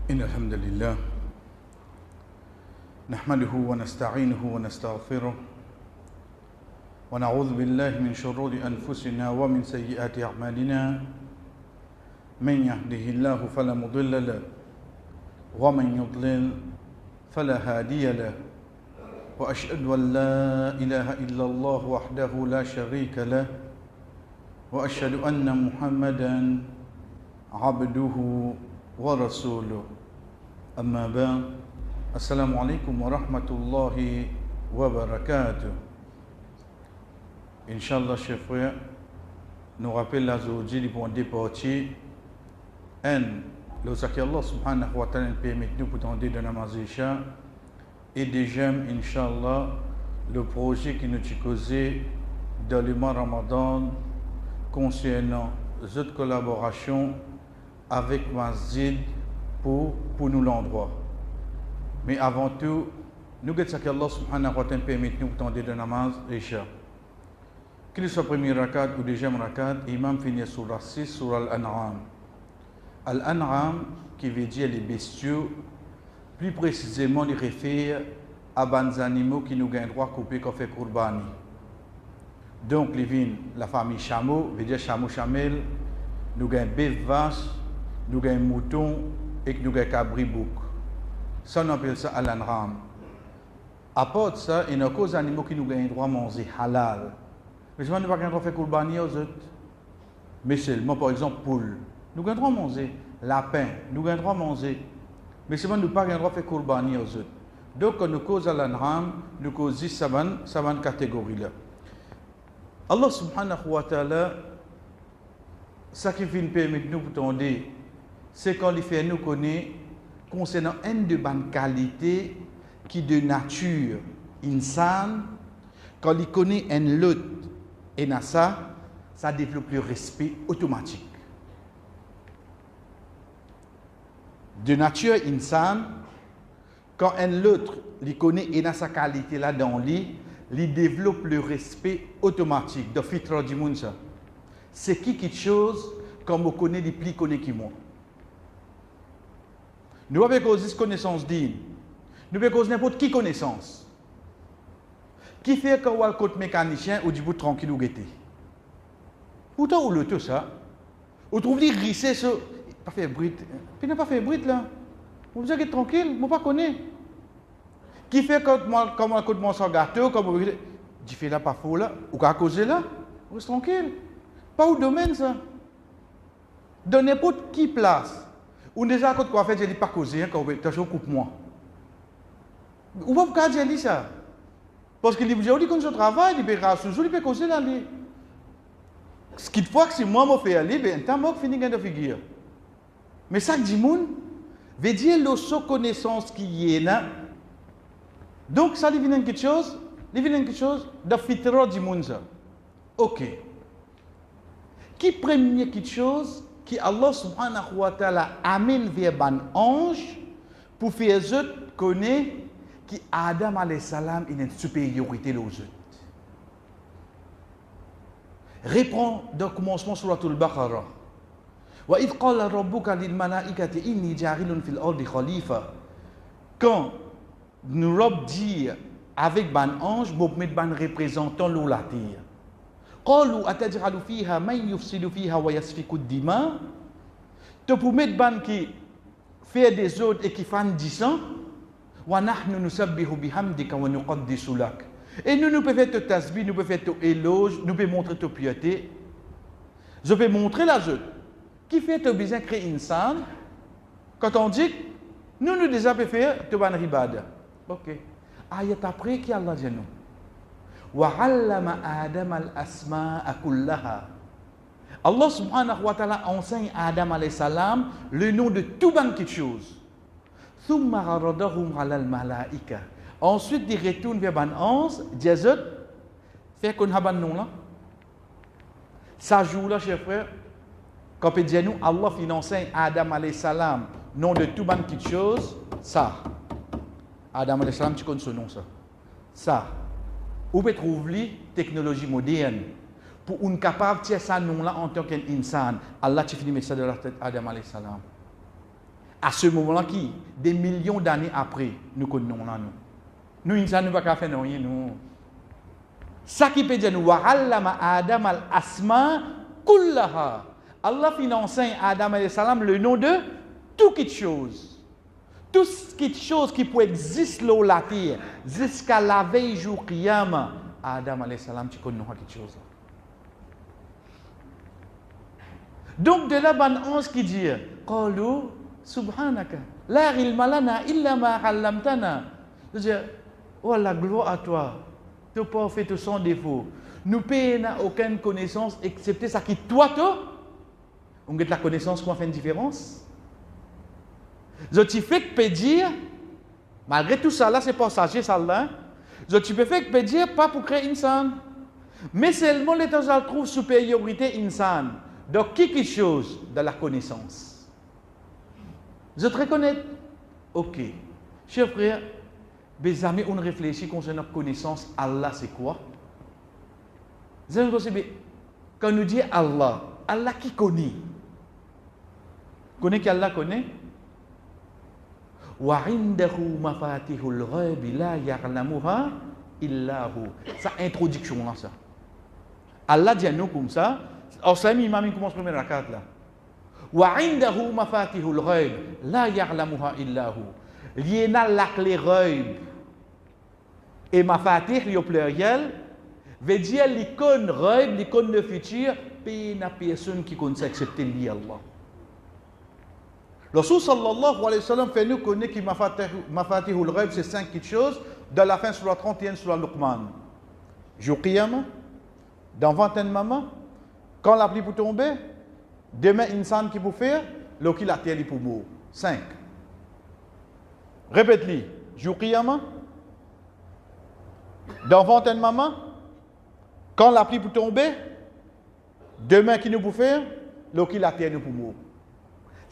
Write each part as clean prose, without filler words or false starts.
إن الحمد لله نحمده ونستعينه ونستغفره ونعوذ بالله من شرور أنفسنا ومن سيئات أعمالنا من يهده الله فلا مضل له ومن يضلل فلا هادي له وأشهد أن لا إله إلا الله وحده لا شريك له وأشهد أن محمدا عبده ورسوله أما بعد السلام عليكم ورحمة الله وبركاته. Inch'Allah, chers frères, nous rappelle la aujourd'hui du bon départi. Le Zaki Allah subhanahu wa ta'ala permet nous pour tenter de namaz Isha. Et déjà, Inch'Allah, le projet qui nous est causé dans le mois Ramadan concernant cette collaboration avec Masjid pour nous l'endroit. Mais avant tout, nous que Allah subhanahu wa ta'ala permet nous pour tenter de namaz Isha. Qu'il soit premier rakat ou deuxième rakat, Imam finit sur la 6, sur Al-An'am. Al-An'am, qui veut dire les bestiaux, plus précisément, il réfère à des animaux qui nous gagnent droit couper qu'on fait Qurbani. Donc, la famille chameau, veut dire chameau-chamel, nous gagnons bœuf, vache, nous gagnons mouton et nous gagnons cabri bouc. Ça, on appelle ça Al-An'am. À part de ça, il y a des animaux qui nous gagnent droit à manger halal. Mais je ne vais pas faire Qurbani aux autres. Mais seulement, par exemple, poule. Nous avons droit à manger. Lapin. Nous avons droit à manger. Mais seulement, nous n'avons pas droit à faire Qurbani aux autres. Donc, quand nous causons l'an'am, nous causons cette catégorie-là. Allah subhanahu wa ta'ala, ce qui nous permet de nous entendre, c'est quand il fait nous connaître concernant une de bonnes qualités qui de nature insane, quand il connaît une lutte. Et dans ça développe le respect automatique. De nature insane, quand un autre il connaît et dans sa qualité là dans lui, il développe le respect automatique. De fitra du monde ça. C'est quelque chose comme on connaît les plus connaît qui moi. Nous avons causé connaissance digne. Nous avons causé n'importe qui connaissance. Qui fait quand on a le côté mécanicien ou du bout tranquille ou guetté. Pourtant, on le tout ça. On trouve les risser sur. Pas fait bruit. Puis n'a pas fait bruit là. Vous vous êtes tranquille, moi pas connais. Qui fait quand moi, comme on côté mon sang gâteau, comme on dit fait là pas faux là, ou qu'à causer là, on reste tranquille. Pas au domaine ça. Dans n'importe qui place. Ou déjà quand quoi fait, je dis pas causer, quand on coupe moi. Ou pas dire ça. Parce que les gens qui ont travail, ils peuvent sous ils peuvent causer là. Ce qui fois que si moi je fais aller, ben tant moi fini de figure. Mais ça dit moun veut dire le connaissance qui est là. Donc ça devient quelque chose, de fitra du monde ça. OK. Qui premier quelque chose qui Allah subhanahu wa ta'ala amène vers ban ange pour faire eux connaître qui Adam alayhi salam il a une supériorité aux autres. Réprend dans le commencement sur la Baqarah. Wa idh qala rabbuka lil malaikati inni ja'ilun fil ardi khalifa. Quand nous rob dire avec ban ange pour mettre ban représentant l'eau la terre. Qalu ataj'alu fiha man yufsidu fiha wa yasfiku ad-dima. Te pour mettre ban qui fait des autres et qui fan du sang. Wa nahnu nusabbihu bihamdika wa nuqaddisu lak. Et nous pouvons faire ton tasbih, nous pouvons faire ton éloge, nous pouvons montrer ton piété. Je vais montrer la zone. Qui fait ton besoin créer une salle? Quand on dit, nous déjà pouvons faire ton ban ribada. Ok. Ayat après qui Allah dit nous. Wa 'allama Adam al-asma'a kullaha. Allah subhanahu wa ta'ala enseigne à Adam alayhi salam le nom de tout ban quelque chose. Thumma 'aradahum 'ala al-malaika. Ensuite, il retourne vers ban ange, Diazot, fait qu'on a ban nom là. Ça joue là, chers frères. Quand on dit nous, Allah finance Adam alayhi salam, nom de tout ban quelque chose, ça. Adam alayhi salam, tu connais ce nom ça. Ça. Où peut trouver technologie moderne pour une capable de tirer ça nom là en tant qu'insan. Allah tu finis mettre ça dans la tête Adam alayhi salam. À ce moment-là, qui, des millions d'années après, nous connaissons là, nous. Nous, ne pouvons pas faire rien, nous. Ça qui peut dire, nous, wa'allama Adam al-asma kullaha. Allah enseigne à Adam alayhi salam le nom de toute quelque chose. Toute quelque chose qui peut exister sur la terre, jusqu'à la veille jour Qiyama, Adam alayhi salam, tu connais quelque chose. Donc, de là, ban 11 qui dit, Qalu subhanaka, la ilma lana illa ma 'allamtana. C'est-à-dire, oh la gloire à toi, tu pas fait sans défaut. Nous n'avons aucune connaissance excepté ça qui toi, on a la connaissance qu'on fait une différence. Je te fais que peut dire, malgré tout ça là, c'est passager ça là. Je te fais que peut dire pas pour créer insan, mais seulement les temps où trouve supériorité insan. Donc quelque chose de la connaissance. Je te reconnais. Ok, chers frères, mes amis, on réfléchit concernant la connaissance. Allah, c'est quoi? Quand nous dit Allah, Allah qui connaît? Connaît qu'Allah connaît? Wa indahu mafatihul ghaibi la ya'lamuha illa hu. Ça introduction là ça. Allah dit à nous comme ça. Alors ça imam commence première rakat là. Wa indahu mafatihul ghaib la ya'lamuha illa hu. Liena la clé ghaib. Et mafatih au pluriel veut dire l'icône ghaib, l'icône de futur, puis la personne qui connaît accepter Allah. Le Rasul sallallahu alayhi wa sallam fait nous connaître que mafatihul ghaib c'est 5 petites choses dans la fin sur la 31 sur la Luqman. Jour Qiyamah, dans 21 maman, quand la pluie pour tomber, demain insan qui pour faire, l'eau qui la terre pour mourir. 5. Répète-le. Jour Qiyamah, dans 21 maman, quand la pluie pour tomber, demain qui nous pour faire, l'eau qui la terre pour mourir.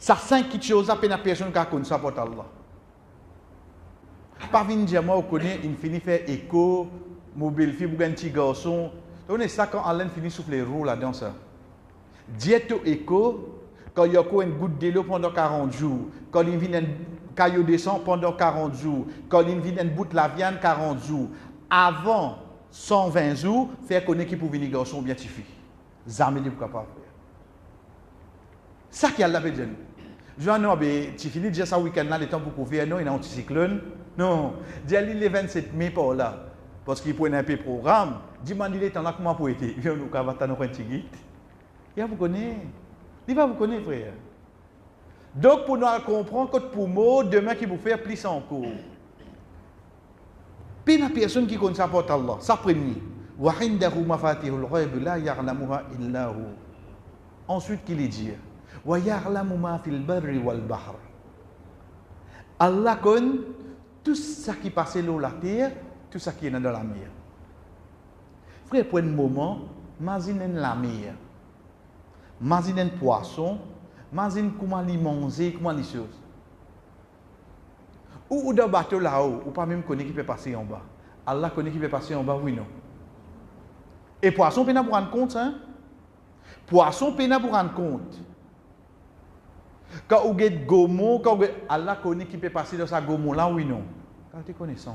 Ça 5 petites choses à peine à personne qui a connu ça pour Allah. Pas venir dire moi, on connaît, il finit faire écho, mobile fille pour un petit garçon. On est ça quand Alain finit souffler roues là-dedans ça. Diète écho, quand il y a une goutte d'eau pendant 40 jours, quand il vient un caillou descend pendant 40 jours, quand il vient un bout de la viande 40 jours. Avant 120 jours, faire connaître qui pour venir garçon bien tifi. Jamais de capable faire. Ça qui a l'avait dit. Je dis non, mais tu finis déjà ça week-end là, le temps pour couvrir, non, il y a un anticyclone. Non, dis le 27 mai par là. Parce qu'il prend un peu programme, dis-moi, il est temps là, comment pour être. Il vient nous cavater dans un petit guide. Il va vous connaître. Il va vous connaître, frère. Donc, pour nous comprendre que pour moi, demain, qui vous faire plus encore. Puis, la personne qui connaît ça pour Allah, ça premier. Wa indahu mafatihul ghaib la ya'lamuha illa hu. Ensuite, qu'il est dit. Wa ya'lamu ma fil barri wal bahr. Allah connaît tout ce qui passe sur la terre, tout ce qui est dans la mer. Frère, pour un moment, imagine la mer. Imagine un poisson. Imagine comment il mange, comment les choses. Ou dans le bateau là-haut, ou pas même connaître qui peut passer en bas. Allah connaît qui peut passer en bas, oui, non. Et poisson, il peut pour rendre compte, hein? Poisson, il peut pour rendre compte. Quand vous avez gomo, quand Allah connaît qui peut passer dans sa gomo là, oui, non. Quand tu connais ça.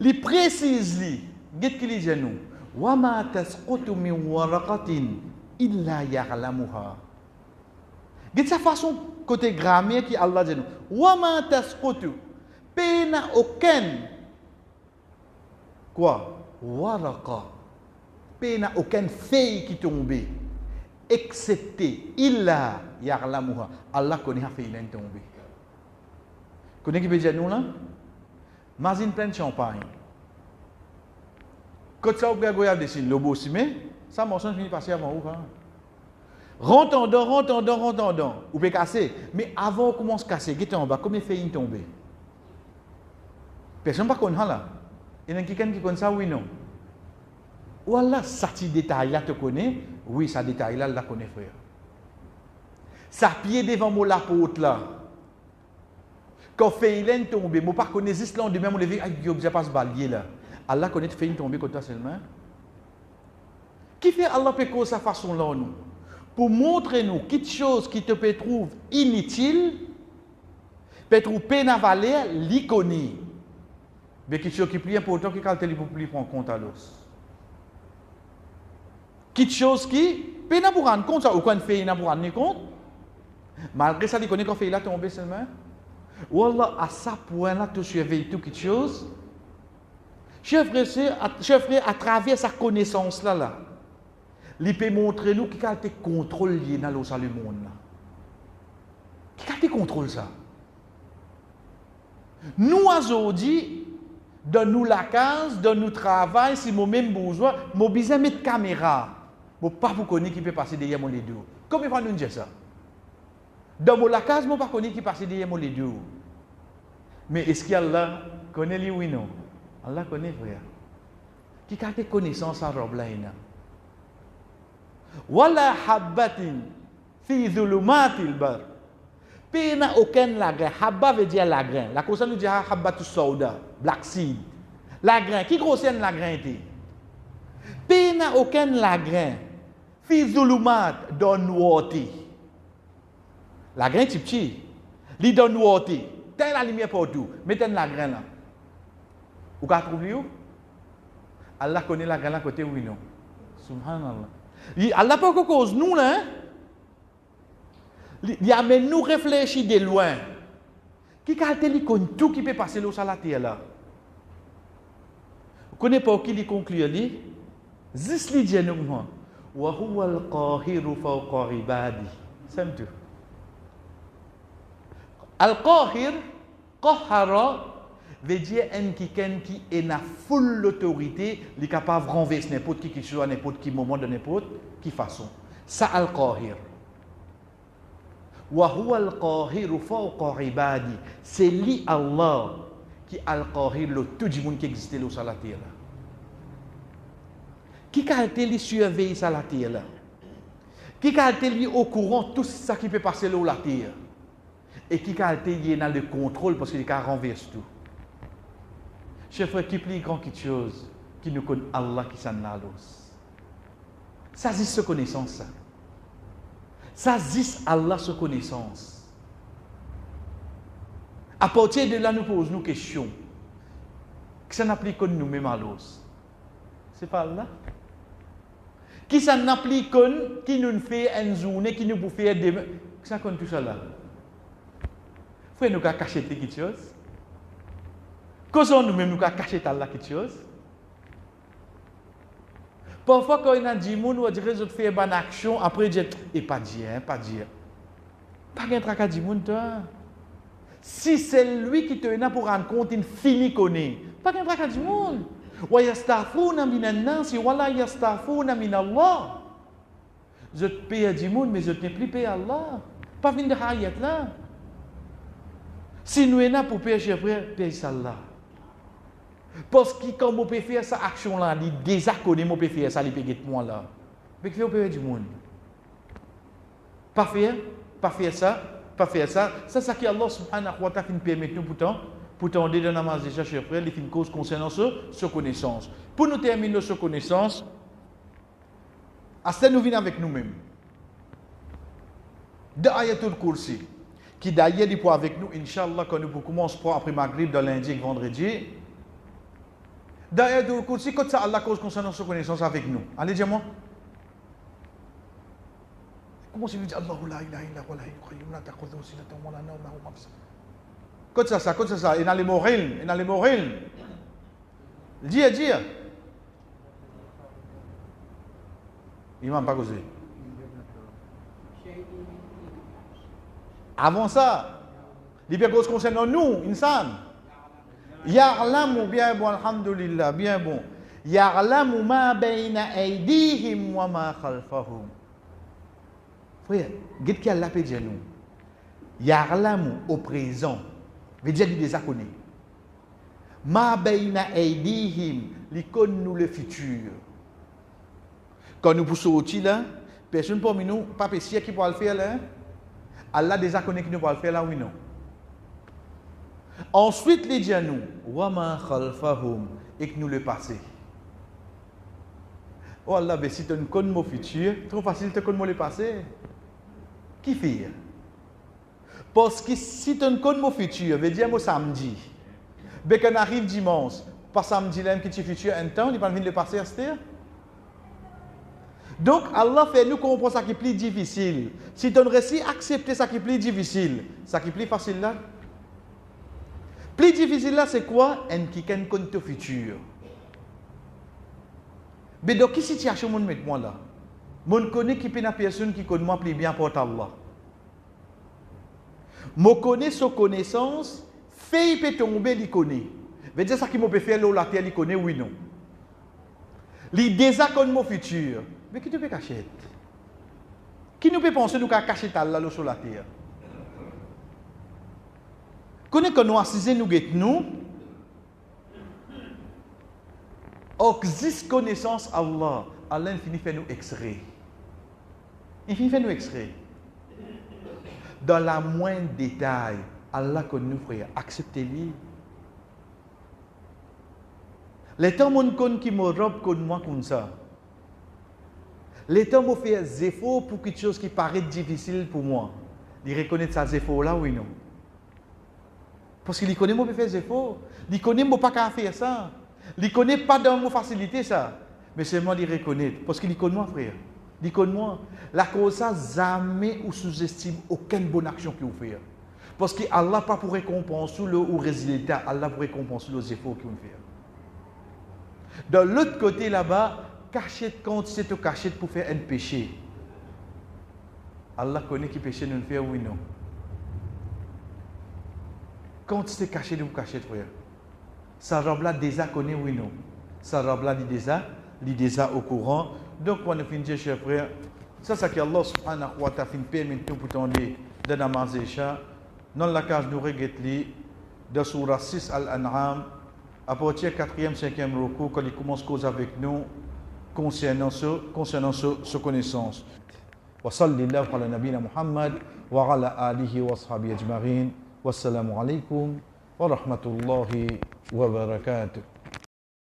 Il précise, qu'est-ce qu'il dit à nous? Wa ma tasqutu min waraqatin illa ya'lamuha. De sa façon, côté grammaire qui Allah dit nous. Wa ma tasqutu. Pena aucun. Quoi? Waraqa. Pena aucune feuille qui tombe. Excepté illa ya'lamuha. Allah connaît la feuille qui tombe. Connaît qui veut dire nous là? Imagine plein de champagne. Quand ça, vous avez des signes, le beau cimé, ça, mon sens finit passer avant vous. Rentre en dedans. Vous pouvez casser. Mais avant qu'on commence à casser, qui est en bas, combien de feuilles tombent? Personne ne connaît là. Il y a quelqu'un qui connaît ça, oui, non. Voilà, ça, petit détail là, tu connais? Oui, ça détail là, je la connais, frère. Ça pied devant moi la porte là. Quand feuilles tombent, je ne connais pas l'Islam de même, on dit, aïe, je passe balier là. Allah connaît fait une tombée comme ça seulement. Qui fait Allah peut cause sa façon là nous? pour montrer nous quelque chose qui te peut trouver inutile, peut trouver peine à valer, l'icône. Mais quelque chose qui est plus important que quand tu plus prendre compte à l'os. Quelque chose qui peut pas rendre compte, ça, ou quand fait, il n'a pas rendre compte. Malgré ça, il connaît qu'on fait là tomber seulement. Wallah, à ça point-là, tu surveilles tout quelque chose. Chef frère, à travers sa connaissance là, il peut montrer nous qui a été contrôle lié dans le monde. Qui a été contrôle ça? Nous, aujourd'hui, donne-nous la case, donne-nous le travail, si moi même besoin, moi besoin mettre caméra. Moi pas vous connaître qui peut passer derrière mon deux. Comment va nous dire ça? Dans mon la case, moi pas connaître qui passe derrière mon deux. Mais est-ce qu'Allah connaît lui ou non? Allah connaît frère. Qui a des connaissances à Roblaina? Wala habbatin fi dhulumatil bar. Pena aucun lagrin. Habba veut dire lagrin. La cause nous dit habbatu sauda, black seed. Lagrin. Qui grossien lagrin était? Pena aucun lagrin. Fi dhulumat don woti. Lagrin petit petit. Li don woti. T'as la lumière partout. Mettez lagrin là. Vous pouvez trouver où? Allah connaît la grande côté oui non. Subhanallah. Allah pas que cause nous là. Il amène nous réfléchir de loin. Qui caractérise tout qui peut passer l'eau sur la terre là. Vous connaissez pas qui lui conclut lui? Zis li dit nous wa huwa al-qahiru fawqa ibadi. C'est tout. Al-qahir qahara veut dire un qui est na full l'autorité, il est capable de renverser n'importe qui soit, n'importe qui moment, de n'importe qui façon. Ça al-qahir. Wa huwa al-qahiru fawqa ibadi. C'est lui Allah qui al-qahir le tout le monde qui existe là sur la terre. Qui a été lui surveiller sur la terre là? Qui a été lui au courant tout ça qui peut passer là sur la terre? Et qui a été lié dans le contrôle parce qu'il a renversé tout. Chef frère, qui plus grand quelque chose qui nous connaît Allah qui s'en a l'os. Ça dit ce connaissance ça. Ça dit Allah ce connaissance. À partir de là, nous posons nos questions. Qui s'en applique comme nous-mêmes à l'os? C'est pas Allah. Qui s'en applique comme qui nous fait une journée, qui nous peut faire demain. Qui s'en connaît tout ça là? Frère, nous avons caché quelque chose. Comment nous-mêmes nous avons caché Allah quelque chose? Parfois, quand il a dit, on dirait que je fais une action, après, je dis, et pas dire, pas dire. Pas qu'un trac à dire, si c'est lui qui te vient pour rendre compte, il finit connaît. Pas qu'un trac à dire, wa yastaghfuna minan nas wa la yastaghfuna min Allah. Je te paye à dire, mais je ne t'ai plus payé à Allah. Pas venir de hayat là. Si nous sommes là pour payer, frère, paye ça là. Parce que quand on peut faire cette action-là, il désaccorder, on peut faire ça, il peut être moi là. Mais qu'il faut payer du monde. Pas faire ça. C'est ça que Allah subhanahu wa ta'ala permet nous pourtant de namaz déjà, chers frères, les films cause concernant ce connaissance. Pour nous terminer ce connaissance, à ce nous venons avec nous-mêmes. De Ayatul Kursi, qui d'ailleurs est pour avec nous, Inch'Allah, quand nous commencerons après Maghrib, dans lundi et vendredi. D'ailleurs, Kursi, quand ça Allah cause concernant ce connaissance avec nous. Allez, dis-moi. Comment si vous dites Allahu la ilaha illa huwa al-hayyul qayyum la ta'khudhuhu sinatun wa la nawm lahu ma fis. Quand ça, il a les morils. Dis. Il m'a pas causé. Avant ça, il y a cause concernant nous, insan. Ya'lamu bien bon, alhamdulillah, bien bon. Ya'lamu ma bayna aydihim wa ma khalfahum. Frère, qu'est-ce qu'il a dit nous? Ya'lamu au présent, veut dire qu'il les a connus. Ma bayna aydihim, il connaît nous le futur. Quand nous poussons au là, personne parmi nous, pas pessia qui pourra le faire là. Allah déjà connaît qui nous pourra le faire là, oui non. Ensuite, il dit à nous, wa ma khalfahum, et que nous le passons. Oh Allah, ben si tu connais mon futur, trop facile de connaître le passé. Qui fait? Parce que si tu connais mon futur, veut dire mon samedi. Ben quand arrive dimanche, pas samedi là, qui tu futur un temps, il va venir le passé à cette. Donc Allah fait nous comprendre ça qui est plus difficile. Si tu réussis à accepter ça qui est plus difficile, ça qui est plus facile là. Plus difficile là, c'est quoi? Un qui connaît ton futur. Mais dans quelle situation je mets moi là? Je connais qui est une personne qui connaît moi plus bien pour Allah. Je connais sa connaissance, fait il peut tomber, il connaît. Veut dire ça qui m'a peut faire la terre, il connaît oui non. Il déjà connaît mon futur. Mais qui te peut cacher? Qui nous peut penser nous qu'à cacher Allah sur la terre? Connais que nous assisons nous guettons nous. Existe connaissance Allah. Allah finit fait nous extrait. Il finit fait nous extrait. Dans la moindre détail, Allah connaît nous frère. Acceptez-le. Les temps mon con qui me robe comme moi comme ça. Les temps me fait des efforts pour quelque chose qui paraît difficile pour moi. Il reconnaît ces efforts là oui non. Parce qu'il connaît moi faire des efforts. Il connaît moi pas qu'à faire ça. Il connaît pas dans mon facilité ça. Mais seulement il reconnaît parce qu'il connaît moi frère. Il connaît moi. La cause ça jamais ou sous-estime aucune bonne action qu'il fait. Parce que Allah pas pour récompenser le ou résultat, Allah pour récompenser les efforts qu'il fait. De l'autre côté là-bas, cachette quand c'est au cachette pour faire un péché. Allah connaît qui péché nous fait oui non. Quand c'est caché nous cachette frère. Ça robe là déjà connaît oui non. Ça robe là il déjà au courant. Donc on a fini chers frères. Ça c'est que Allah subhanahu wa ta'ala fin permet tout pour tendre de namazer ça. Dans la case nous regrette de surah 6 Al-An'am à partir 4e 5e recours quand il commence à causer avec nous concernant ce connaissance. Wa sallallahu ala nabina Muhammad wa ala alihi wa sahbihi ajma'in. Wassalamu alaikum wa rahmatullahi wa barakatuh.